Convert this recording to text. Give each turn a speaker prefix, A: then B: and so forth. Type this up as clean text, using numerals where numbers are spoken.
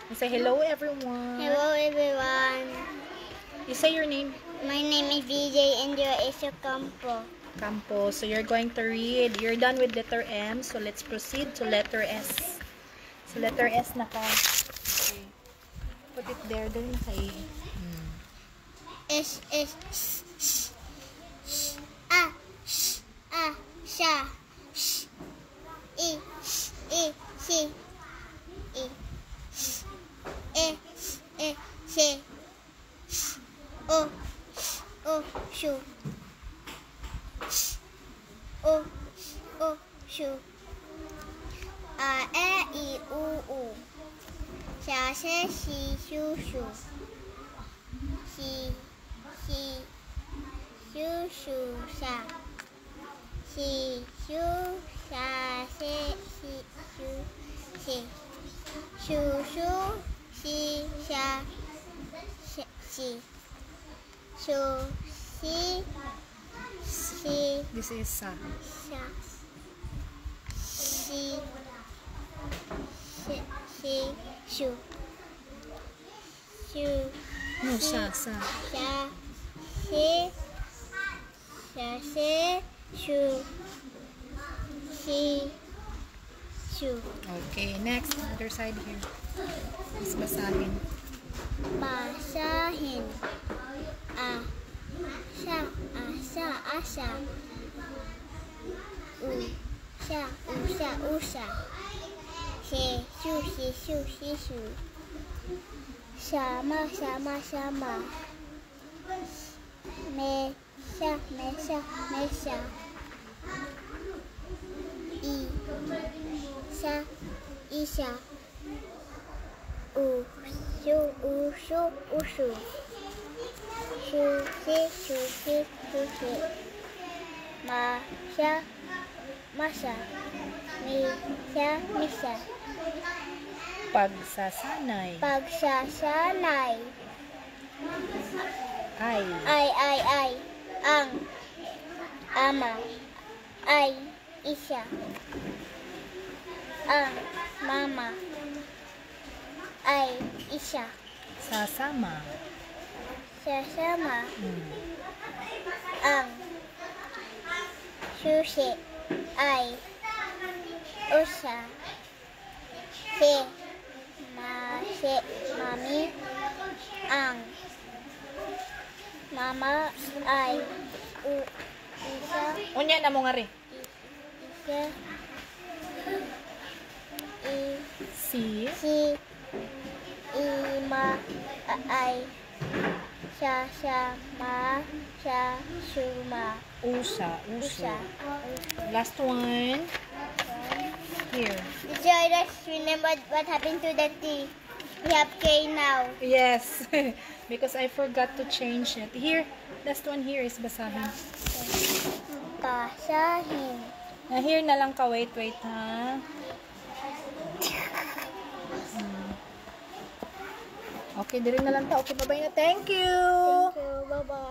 A: You say hello everyone.
B: Hello everyone.
A: You say your name.
B: My name is DJ Angel Campo.
A: Campo. So you're going to read. You're done with letter M. So let's proceed to letter S. So letter S na ka. Okay. Put it there. Dali na kay.
B: S A sha I si se o shu shu a i u sha se si shu si shu sha si shu sha se si shu si sha si shu si
A: This is sa.
B: sha si shu
A: No, sa.
B: sha se shu si shu
A: Okay, next. Other side here. Is basahin.
B: basahin asa usha se shu sama mesha isha ushu shu masha misha
A: Pagsasanay.
B: pagsasanay
A: Ay.
B: ang ama ay isha ang mama ay isha
A: Sasama.
B: sasama ang susi ay usa si mami ang mama ay isa
A: Unya na mo nga rin.
B: isa
A: Si.
B: ima ay shuma
A: Usa. Last one. Here.
B: Did you just remember what happened to the T? We have K now.
A: Yes. Because I forgot to change it. Here. Last one here is basahin.
B: Basahin.
A: Na here na lang ka. Wait ha. Okay, diri na lang ta. Okay, bye-bye na. Thank you.
B: Thank you. Bye-bye.